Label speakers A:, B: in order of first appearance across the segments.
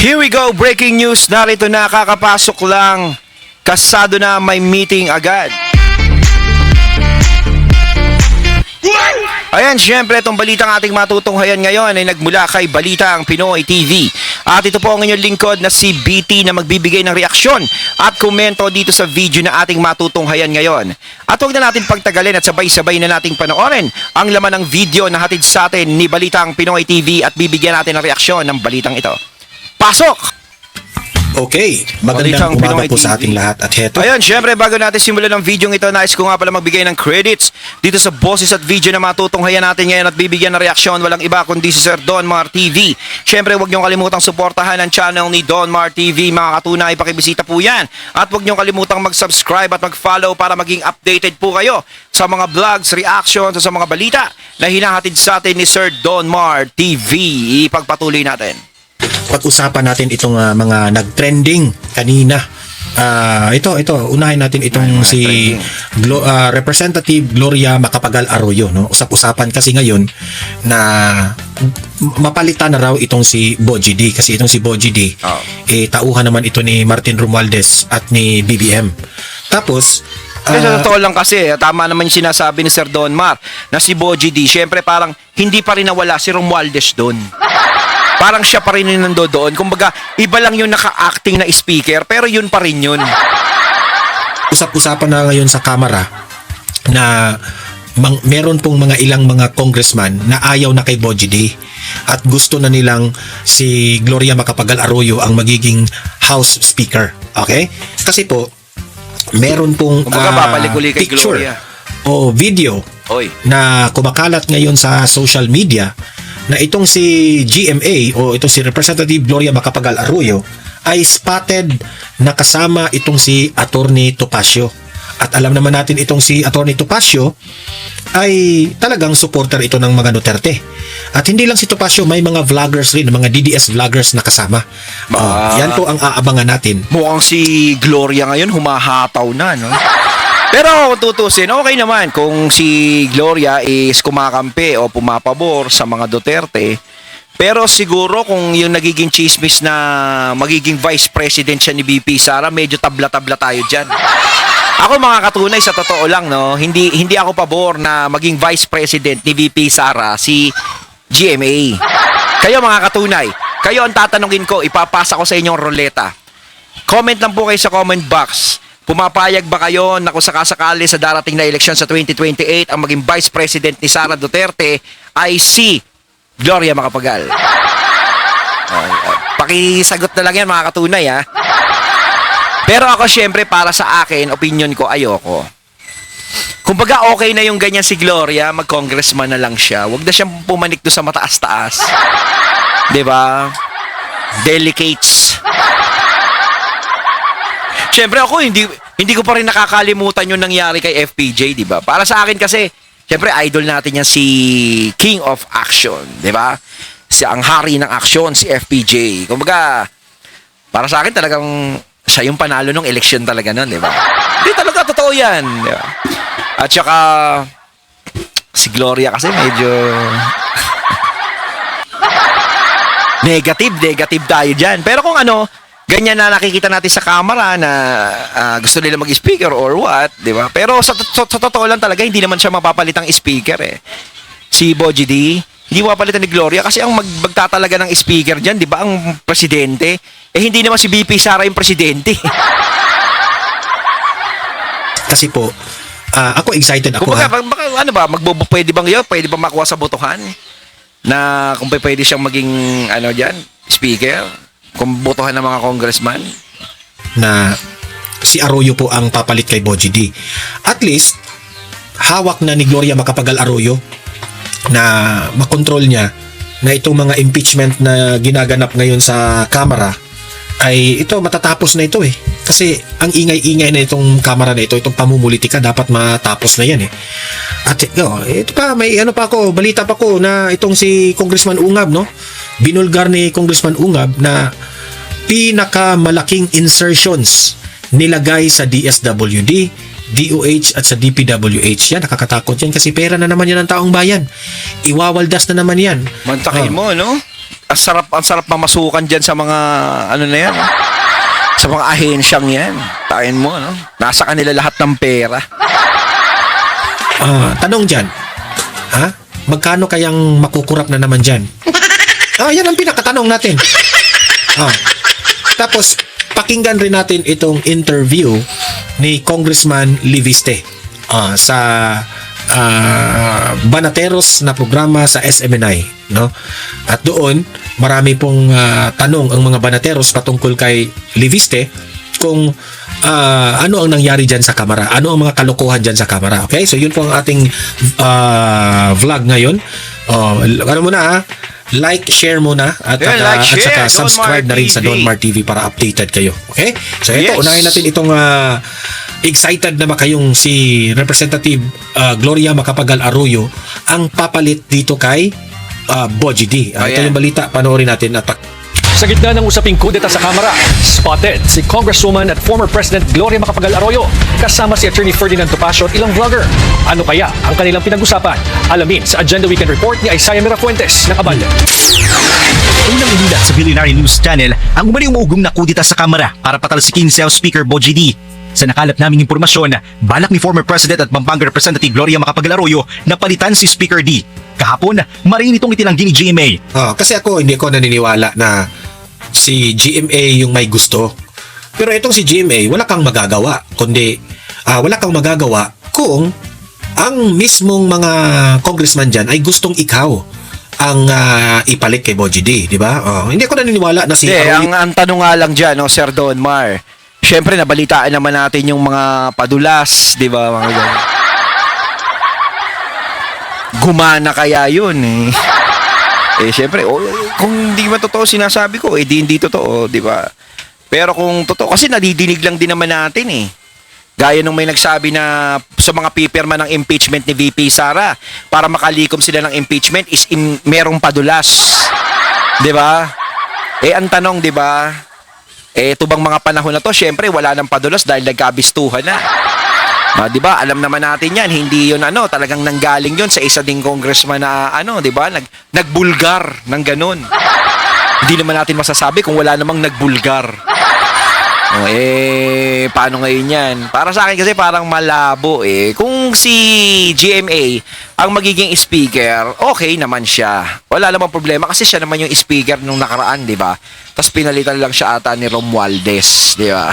A: Here we go, breaking news. Narito na, kakapasok lang. Kasado na, may meeting agad. Ayan, syempre, itong balitang ating matutunghayan ngayon ay nagmula kay Balitang Pinoy TV. At ito po ang inyong lingkod na si BT na magbibigay ng reaksyon at komento dito sa video na ating matutunghayan ngayon. At huwag na natin pagtagalin at sabay-sabay na nating panoorin ang laman ng video na hatid sa atin ni Balitang Pinoy TV at bibigyan natin ng reaksyon ng balitang ito. Pasok!
B: Okay, magandang umaga po sa ating lahat at heto.
A: Ayun, syempre bago natin simulan ng video ito, nais ko nga pala magbigay ng credits dito sa boses at video na matutunghayan natin ngayon at bibigyan ng reaksyon. Walang iba kundi si Sir Don Mar TV. Syempre huwag niyong kalimutang suportahan ang channel ni Don Mar TV. Mga katunay, pakibisita po yan. At huwag niyong kalimutang mag-subscribe at mag-follow para maging updated po kayo sa mga vlogs, reactions at sa mga balita na hinahatid sa atin ni Sir Don Mar TV. Ipagpatuloy natin.
B: Pag-usapan natin itong mga nag-trending kanina. Ito, unahin natin itong si Representative Gloria Macapagal Arroyo, no? Usap-usapan kasi ngayon na mapalitan na raw itong si Bogie D kasi itong si Bogie D tauhan naman ito ni Martin Romualdez at ni BBM. Tapos
A: sa totoo lang kasi, tama naman yung sinasabi ni Sir Don Mar na si Bogie D, syempre parang hindi pa rin nawala si Romualdez doon. Parang siya pa rin yung nandoon. Kumbaga, iba lang yung naka-acting na speaker, pero yun pa rin yun.
B: Usap-usapan na ngayon sa Kamara na meron pong ilang mga congressman na ayaw na kay Bogie D at gusto na nilang si Gloria Macapagal Arroyo ang magiging House Speaker. Okay? Kasi po, meron pong picture o video na kumakalat ngayon sa social media na itong si GMA o itong si Representative Gloria Macapagal Arroyo ay spotted na kasama itong si Attorney Topacio. At alam naman natin itong si Attorney Topacio ay talagang supporter ito ng mga Duterte. At hindi lang si Topacio, may mga vloggers rin, mga DDS vloggers na kasama. Yan po ang aabangan natin.
A: Mukhang si Gloria ngayon humahataw na, no? Pero kung tutusin, okay naman kung si Gloria is kumakampi o pumapabor sa mga Duterte. Pero siguro kung yung nagiging chismis na magiging vice president siya ni BP Sara, medyo tabla-tabla tayo dyan. Ako mga katunay, sa totoo lang, no, hindi ako pabor na maging vice president ni VP Sara si GMA. Kayo mga katunay, kayo ang tatanungin ko, ipapasa ko sa inyong roleta. Comment lang po kayo sa comment box. Pumapayag ba kayo na kung sakasakali sa darating na eleksyon sa 2028 ang maging vice president ni Sara Duterte ay si Gloria Macapagal? Pakisagot na lang yan mga katunay, ha? Pero ako syempre para sa akin, opinion ko, ayoko. Kumbaga okay na yung ganyan si Gloria, mag-congressman na lang siya. Huwag na siyang pumanik doon sa mataas-taas. 'Di ba? Delicates. Syempre ako hindi ko pa rin nakakalimutan yung nangyari kay FPJ, 'di ba? Para sa akin kasi, syempre idol natin yan si King of Action, 'di ba? Si ang hari ng aksyon, si FPJ. Kumbaga para sa akin talagang siya yung panalo ng eleksyon talaga nun, 'di ba? Hindi talaga totoo 'yan, 'di ba? At saka si Gloria kasi medyo negative tayo diyan. Pero kung ganyan na nakikita natin sa camera na gusto nila mag-speaker or what, 'di ba? Pero sa totoo lang talaga hindi naman siya mapapalitang speaker eh. Si Bogie D, hindi mapapalitan ni Gloria kasi ang magtatalaga ng speaker diyan, 'di ba? Ang presidente. Hindi naman si BP Sara yung presidente.
B: Kasi po, ako excited ako.
A: Pwede ba makuha sa botohan? Na kung pwede siyang maging diyan, speaker? Kung botohan ng mga congressman?
B: Na si Arroyo po ang papalit kay Bogie D. At least, hawak na ni Gloria Macapagal Arroyo na makontrol niya na itong mga impeachment na ginaganap ngayon sa Kamara ay ito matatapos na ito eh. Kasi ang ingay-ingay na itong Kamara na ito, itong pamumulitika dapat matapos na yan eh. At ito pa, may balita pa ko na itong si Congressman Ungab, no? Binulgar ni Congressman Ungab na pinakamalaking insertions nilagay sa DSWD, DOH at sa DPWH. Yan, nakakatakot yan kasi pera na naman yan ng taong bayan. Iwawaldas na naman yan.
A: Mantakin mo, no? ang sarap mamasukan dyan sa mga, ano na yan, sa mga ahensyang yan. Tain mo, no? Nasa kanila lahat ng pera.
B: Tanong dyan, magkano kayang makukurap na naman dyan? Yan ang pinakatanong natin. Tapos, pakinggan rin natin itong interview ni Congressman Liviste sa Banateros na programa sa SMNI, no? At doon, marami pong tanong ang mga Banateros patungkol kay Liviste kung ano ang nangyari dyan sa kamera, ano ang mga kalokohan dyan sa kamera. Okay, so yun po ang ating vlog ngayon. Ano muna, like, share muna at saka subscribe na rin sa Don Mar TV para updated kayo. Okay? So ito, unahin natin itong excited na ba kayong si Representative Gloria Macapagal Arroyo ang papalit dito kay Bogie D. Ito yung balita, panoorin natin at
C: Sa gitna ng usaping kudeta sa Kamara, spotted si Congresswoman at former President Gloria Macapagal Arroyo kasama si Attorney Ferdinand Topacio at ilang vlogger. Ano kaya ang kanilang pinag-usapan? Alamin sa Agenda Weekend Report ni Isaiah Mirafuentes ng Abante.
D: Unang inulat sa Billionaire News Channel ang umano'y umuugong na kudeta sa Kamara para patalsikin si House Speaker Bogie D. Sa nakalap naming impormasyon, balak ni former President at Pampanga Representative Gloria Macapagal Arroyo na palitan si Speaker D. Kahapon, marin itong itinanggi ni GMA.
B: Kasi hindi ko naniniwala na si GMA yung may gusto. Pero itong si GMA, wala kang magagawa. Kundi, wala kang magagawa kung ang mismong mga congressman dyan ay gustong ikaw ang ipalit kay Bogie D, di ba? Hindi ako naniniwala na si Arroyo.
A: Ang tanong nga lang dyan, no, Sir Don Mar, syempre nabalitaan naman natin yung mga padulas, di ba? Mga ganun. Gumana kaya yun eh. Syempre, kung hindi man totoo sinasabi ko, hindi totoo, di ba? Pero kung totoo, kasi nadidinig lang din naman natin eh. Gaya nung may nagsabi na sa mga pipirma ng impeachment ni VP Sara, para makalikom sila ng impeachment is merong padulas. Di ba? Ang tanong, di ba? Ito bang mga panahon na to, syempre wala nang padulas dahil nagkabistuhan na. Di ba? Alam naman natin 'yan, hindi 'yon talagang nanggaling 'yon sa isa ding congressman na di ba? Nagbulgar ng ganun. Hindi naman natin masasabi kung wala namang nagbulgar. Paano ngayon 'yan? Para sa akin kasi parang malabo eh. Kung si GMA ang magiging speaker, okay naman siya. Wala namang problema kasi siya naman yung speaker nung nakaraan, 'di ba? Tapos pinalitan lang siya ata ni Romualdez, 'di ba?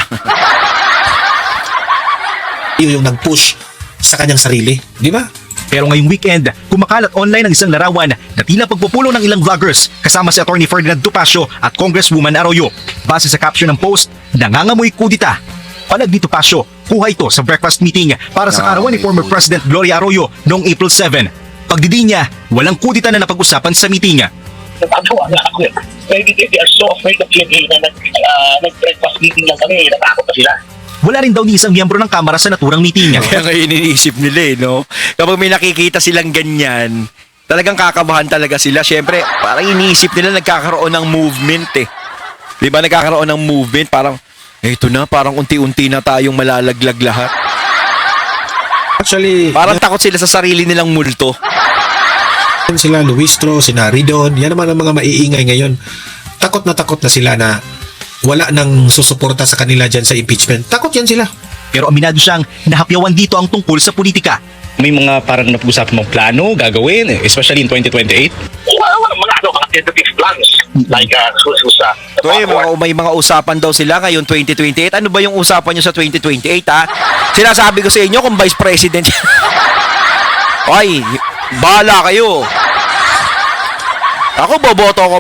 B: yung nag-push sa kanyang sarili, di ba?
D: Pero ngayong weekend, kumakalat online ang isang larawan na tila pagpupulong ng ilang vloggers kasama si Attorney Ferdinand Topacio at Congresswoman Arroyo. Base sa caption ng post, nangangamoy kudita. Palag ni Topacio, kuha ito sa breakfast meeting para sa karawan ni former President Gloria Arroyo noong April 7. Pagdidi niya, walang kudita na napag-usapan sa meeting.
E: Natatawa nga ako eh. Maybe they are so afraid of GMA na nag-breakfast meeting lang kami, natakot pa sila.
D: Wala rin daw ni isang miyembro ng Kamara sa naturang meeting.
A: Kaya ngayon iniisip nila no? Kapag may nakikita silang ganyan, talagang kakabahan talaga sila. Siyempre, parang iniisip nila nagkakaroon ng movement eh. Di ba nagkakaroon ng movement? Parang, ito na, parang unti-unti na tayong malalaglag lahat.
B: Actually,
A: Parang takot sila sa sarili nilang multo.
B: sila Luistro, sina Ridon, yan naman ang mga maiingay ngayon. Takot na sila na wala nang susuporta sa kanila dyan sa impeachment. Takot yan sila.
D: Pero aminado siyang nahapyawan dito ang tungkol sa politika.
F: May mga parang napag-usapan mong plano gagawin, especially in 2028?
E: Mga tentative plans. Like,
A: May mga usapan daw sila ngayon 2028. Ano ba yung usapan nyo sa 2028 ha? Sinasabi ko sa inyo kung vice president. Ay, bahala kayo. Ako boboto ako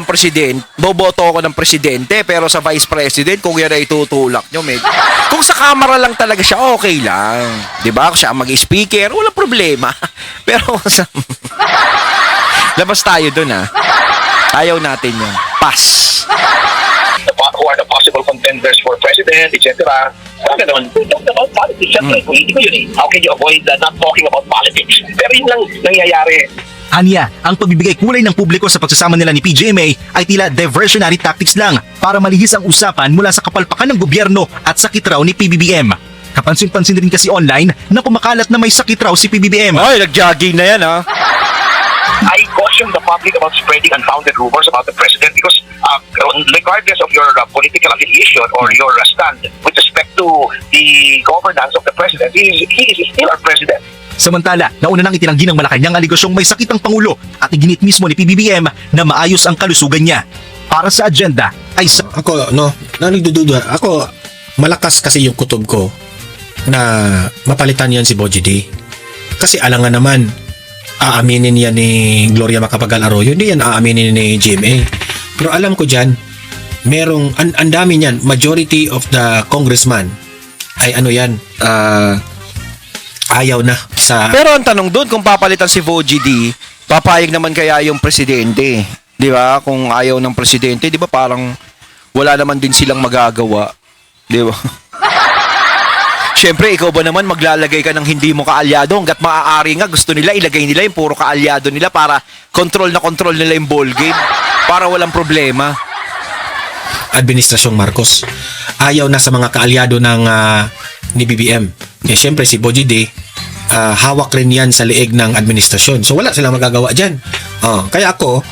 A: ng presidente, pero sa vice president kung yan ay tutulak nyo, kung sa kamera lang talaga siya, okay lang. 'Di ba? Kung siya ang mag-speaker, wala problema. Pero sa labas tayo doon ha. Ayaw natin 'yun. Pass.
E: who are the possible contenders for president, etc. Ganoon, we talk about politics. Siyempre, politiko yun eh. How can you avoid not talking about politics? Pero yun lang nangyayari.
D: Anya, ang pagbibigay kulay ng publiko sa pagsasama nila ni PGMA ay tila diversionary tactics lang para malihis ang usapan mula sa kapalpakan ng gobyerno at sakit raw ni PBBM. Kapansin-pansin rin kasi online na kumakalat na may sakit raw si PBBM.
A: Ay, nag-jogging na yan ha.
E: I caution caution the public about spreading unfounded rumors about the president because regardless of your political affiliation or your stand with respect to the governance of the president, he is still our president.
D: Samantala, nauna nang itinanggi ng Malacanang aligasyong may sakit ang Pangulo at iginit mismo ni PBBM na maayos ang kalusugan niya. Para sa agenda ay sa
B: Ako, nagdududa. Ako, malakas kasi yung kutob ko na mapalitan yan si Boji D. Kasi alangan naman, aaminin yan ni Gloria Macapagal Arroyo, hindi yan aaminin ni GMA. Pero alam ko dyan, merong, ang dami niyan, majority of the congressman ay ano yan, ayaw na sa...
A: Pero ang tanong doon, kung papalitan si Boji D, papayag naman kaya yung presidente? Di ba? Kung ayaw ng presidente, di ba parang wala naman din silang magagawa? Di ba? Siyempre, ikaw ba naman maglalagay ka ng hindi mo kaalyado hanggat maaari nga gusto nila, ilagay nila yung puro kaalyado nila para control nila yung ball game para walang problema.
B: Administrasyong Marcos. Ayaw na sa mga kaalyado ng ni BBM. Siyempre si Boji D, hawak rin yan sa leeg ng administrasyon. So wala silang magagawa dyan. Kaya ako,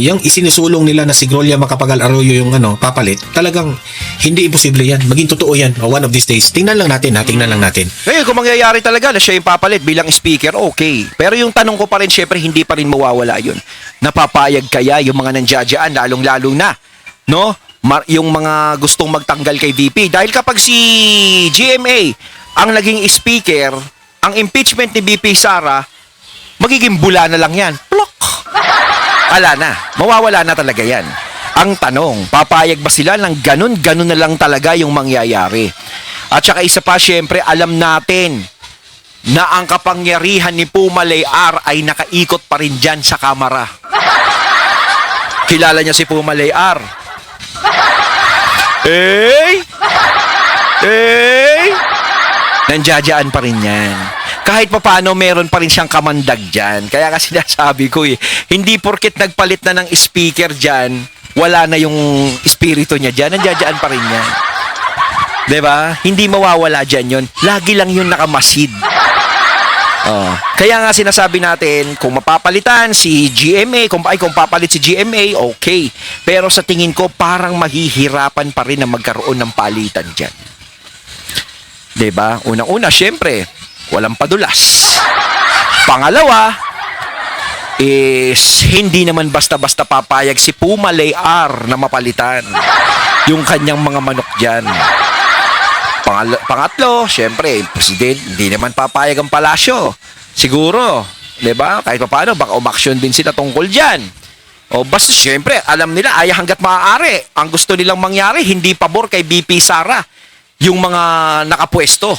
B: yung isinusulong nila na si Gloria Macapagal Arroyo yung papalit, talagang hindi imposible yan. Maging totoo yan. One of these days. Tingnan lang natin.
A: Ngayon, kung mangyayari talaga na siya yung papalit bilang speaker, okay. Pero yung tanong ko pa rin, syempre, hindi pa rin mawawala yun. Napapayag kaya yung mga nandiyadyaan, lalong-lalo na, no? Yung mga gustong magtanggal kay VP. Dahil kapag si GMA ang naging speaker, ang impeachment ni VP Sara, magiging bula na lang yan. Plok! Ala na. Mawawala na talaga yan. Ang tanong, papayag ba sila ng ganun na lang talaga yung mangyayari? At saka isa pa, syempre, alam natin na ang kapangyarihan ni Pumalay R ay nakaikot pa rin dyan sa kamara. Kilala niya si Pumalay R. Nandiyadyaan pa rin yan. Kahit pa paano, meron pa rin siyang kamandag dyan. Kaya kasi nasabi ko hindi porket nagpalit na ng speaker dyan, wala na yung espiritu niya dyan. Nandiyadyaan pa rin yan. Diba? Hindi mawawala dyan yun. Lagi lang yun nakamasid. Kaya nga sinasabi natin, kung mapapalitan si GMA, kung papalit si GMA, okay. Pero sa tingin ko, parang mahihirapan pa rin na magkaroon ng palitan dyan. Diba? Unang-una, syempre, walang padulas. Pangalawa, is hindi naman basta-basta papayag si Pumalay R na mapalitan yung kanyang mga manok dyan. Pangatlo, syempre, president, hindi naman papayag ang palasyo. Siguro, di ba? Kahit pa paano, baka umaksyon din sila tungkol dyan. O basta, syempre, alam nila, hanggat maaari. Ang gusto nilang mangyari, hindi pabor kay BP Sara yung mga nakapwesto.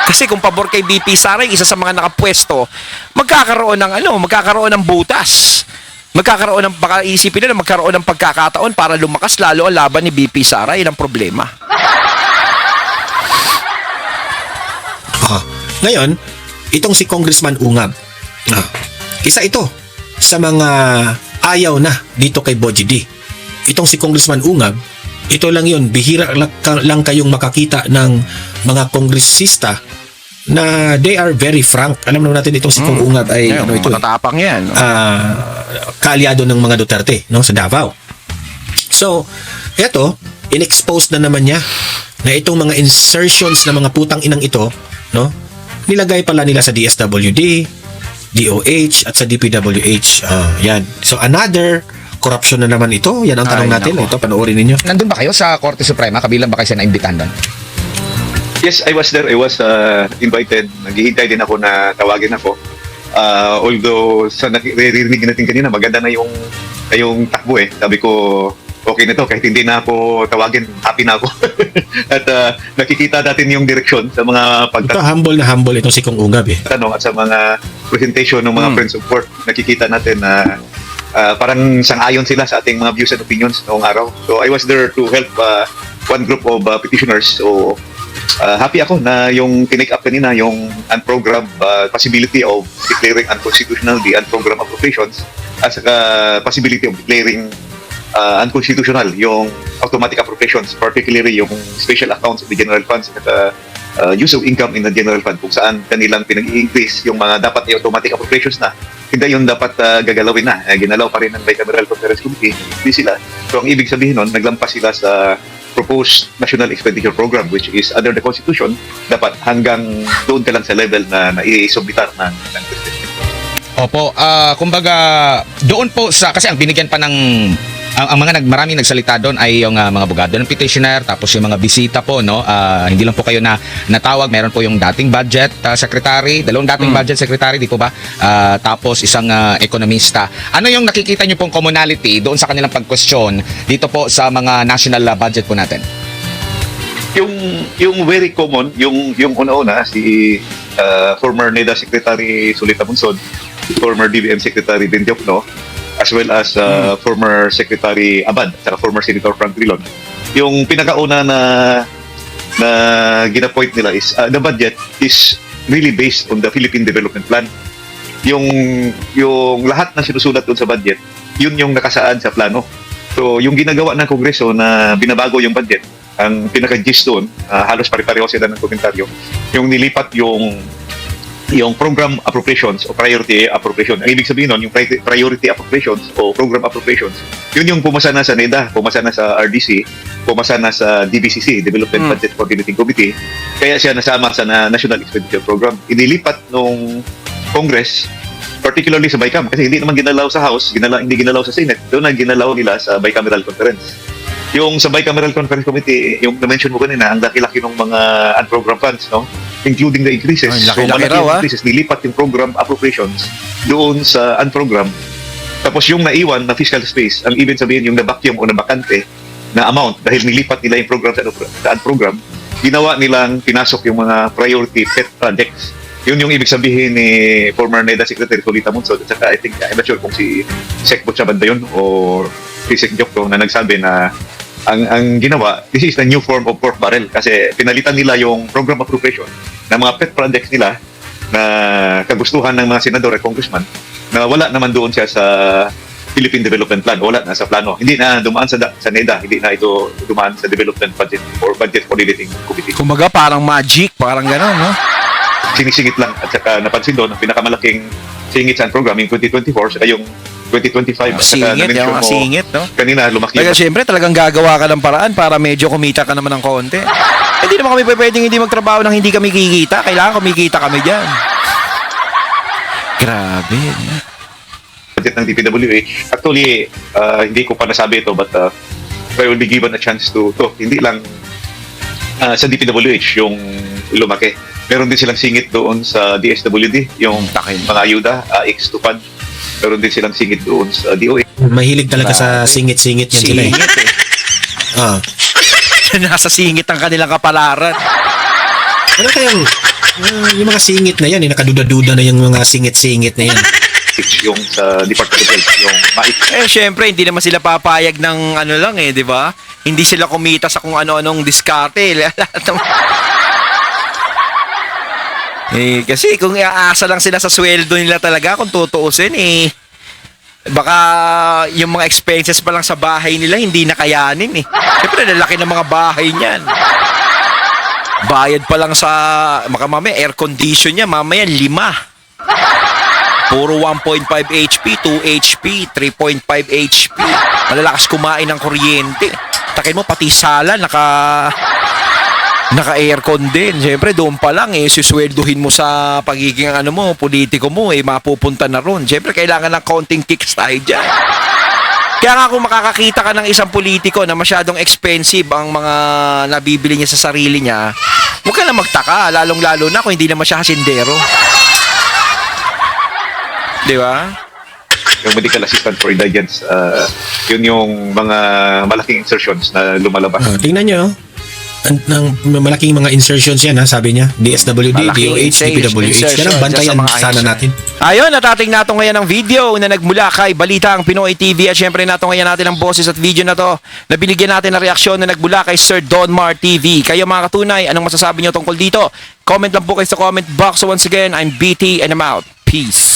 A: Kasi kung pabor kay BP Sara, isa sa mga nakapwesto, magkakaroon ng butas. Baka isipin nila, magkaroon ng pagkakataon para lumakas lalo ang laban ni BP Sara. Yan ang problema.
B: Ngayon, itong si Congressman Ungab, isa ito sa mga ayaw na dito kay Boji D. Itong si Congressman Ungab, ito lang yun, bihira lang kayong makakita ng mga kongresista na they are very frank. Alam naman natin itong si Kong Ungab ay
A: matatapang yan.
B: Kaalyado ng mga Duterte sa Davao. So, eto, in-expose na naman niya na itong mga insertions ng mga putang inang ito, nilagay pala nila sa DSWD, DOH, at sa DPWH. Yan. So, another corruption na naman ito. Yan ang tanong natin. Ito, panoorin ninyo.
G: Nandun ba kayo sa Korte Suprema? Kabilang ba kayo sa naimbitahan doon?
H: Yes, I was there. I was invited. Naghihintay din ako na tawagin ako. Although sa naririnig natin kanina, maganda na yung takbo eh. Sabi ko, okay na to. Kahit hindi na ako tawagin, happy na ako. At nakikita natin yung direksyon sa mga
B: Ito, humble na humble itong si Kong Ungab eh.
H: tanong at sa mga presentation ng mga Friends of Court. Nakikita natin na parang sang-ayon sila sa ating mga views and opinions noong araw. So I was there to help one group of petitioners. So happy ako na yung tinake up kanina, yung unprogrammed possibility of declaring unconstitutional the unprogrammed appropriations as a possibility of declaring unconstitutional yung automatic appropriations, particularly yung special accounts of the general funds at use of income in the general fund kung saan kanilang pinag-i-increase yung mga dapat ay automatic appropriations na. Hindi yun dapat gagalawin na. Ginalaw pa rin ng Bicameral Conference Committee. Hindi sila. So ang ibig sabihin nun, naglampas sila sa proposed National Expenditure Program which is under the Constitution, dapat hanggang doon ka lang sa level na i-subitar ng President.
G: Opo, kumbaga doon po sa kasi ang binigyan pa ng ang mga maraming nagsalita doon ay yung mga abogado ng petitioner, tapos yung mga bisita po, no. Hindi lang po kayo na natawag, meron po yung dating budget secretary, dalawang dating budget secretary, di po ba? Tapos isang ekonomista. Ano yung nakikita niyo pong commonality doon sa kanilang pag-question dito po sa mga national budget po natin?
H: Yung very common, yung una-una si former NEDA Secretary Solita Munsod, former DBM Secretary Ben Diokno, as well as former Secretary Abad at former Senator Frank Drilon. Yung pinakauna na gina-point nila is the budget is really based on the Philippine Development Plan. Yung lahat na sinusulat doon sa budget, yun yung nakasaad sa plano. So yung ginagawa ng Kongreso na binabago yung budget, ang pinaka-gist doon, halos pare-pareho sila ng komentaryo, yung nilipat yung program appropriations o priority appropriation. Ang ibig sabihin nun, yung priority appropriations o program appropriations, yun yung pumasa na sa NEDA, pumasa na sa RDC, pumasa na sa DBCC, Development Budget Coordinating Committee, kaya siya nasama sa National Expenditure Program. Inilipat nung Congress, particularly sa BICAM, kasi hindi naman ginalaw sa House, hindi ginalaw sa Senate, doon na ginalaw nila sa Bicameral Conference. Yung sa Bicameral Conference Committee, yung na-mention mo kanina, ang laki-laki ng mga unprogrammed funds, no? Including the increases.
A: Ay, laki-laki
H: so, malaki
A: raw,
H: yung increases. Nilipat yung program appropriations doon sa unprogrammed. Tapos yung naiwan na fiscal space, ang ibig sabihin yung na-vacuum o na-bakante na amount dahil nilipat nila yung program sa unprogrammed, ginawa nilang pinasok yung mga priority pet projects. Yun yung ibig sabihin ni former NEDA Secretary Solita Munsod. At saka, I'm not sure kung si Sec Butchabad ba yun o si Sec Jokto na nagsabi na ang ginawa, this is the new form of pork barrel kasi pinalitan nila yung program appropriation ng mga pet projects nila na kagustuhan ng mga senador at congressman na wala naman doon siya sa Philippine Development Plan, wala na sa plano. Hindi na dumaan sa NEDA, hindi na ito dumaan sa Development Budget or Budget Coordinating Committee.
A: Kumbaga parang magic, parang gano'n, no?
H: Sinisingit lang at saka napansin doon ang pinakamalaking singit sa program yung 2024 saka yung 2025 at saka
A: Singit, yung mga singit, no?
H: kanina lumaki
A: Kaya siyempre talagang gagawa ka ng paraan para medyo kumita ka naman ng konti. Hindi naman kami pwedeng hindi magtrabaho nang hindi kami kikita. Kailangan kumikita kami dyan. Grabe.
H: budget ng DPWH. Actually, hindi ko pa nasabi ito but I will be given a chance to hindi lang sa DPWH yung lumaki. Meron din silang singit doon sa DSWD, yung mga ayuda, X2PAD. Meron din silang singit doon sa DOA.
B: Mahilig talaga sa singit-singit yan sila eh.
A: Singit eh. Nasa singit ang kanilang kapalaran.
B: Ano kayang yung mga singit na yan, nakaduda-duda na yung mga singit-singit na yan.
H: Yung sa Department of Health, yung MAIC.
A: Syempre, hindi naman sila papayag ng ano lang di ba? Hindi sila kumita sa kung ano-anong diskarte. Kasi kung iaasa lang sila sa sweldo nila talaga, kung tutuusin, baka yung mga expenses pa lang sa bahay nila hindi nakayanin Siyempre, lalaki ng mga bahay niyan. Bayad pa lang sa, mamaya air condition niya, mamaya 5. Puro 1.5 HP, 2 HP, 3.5 HP. Malalakas kumain ng kuryente. Takin mo, pati sala, naka-aircon din. Siyempre, doon pa lang, suswelduhin mo sa pagiging politiko mo, mapupunta na ron. Siyempre, kailangan ng konting kicks tayo dyan. Kaya nga kung makakakita ka ng isang politiko na masyadong expensive ang mga nabibili niya sa sarili niya, huwag ka na magtaka, lalong-lalo na kung hindi naman siya hasindero. Di ba?
H: Yung medical assistant for indigents, yun yung mga malaking insertions na lumalabas.
B: Tingnan nyo, ang malaking mga insertions yan sabi niya, DSWD, DOH, DPWH. Yan ang bantayan sana natin.
A: Ayun, natating nato ngayon ang video na nagmula kay Balita ang Pinoy TV at syempre nato ngayon natin ang boses at video na to na binigyan natin ng reaksyon na nagmula kay Sir Donmar TV. Kayo mga katunay, anong masasabi nyo tungkol dito? Comment lang po kayo sa comment box. So once again, I'm BT and I'm out. Peace.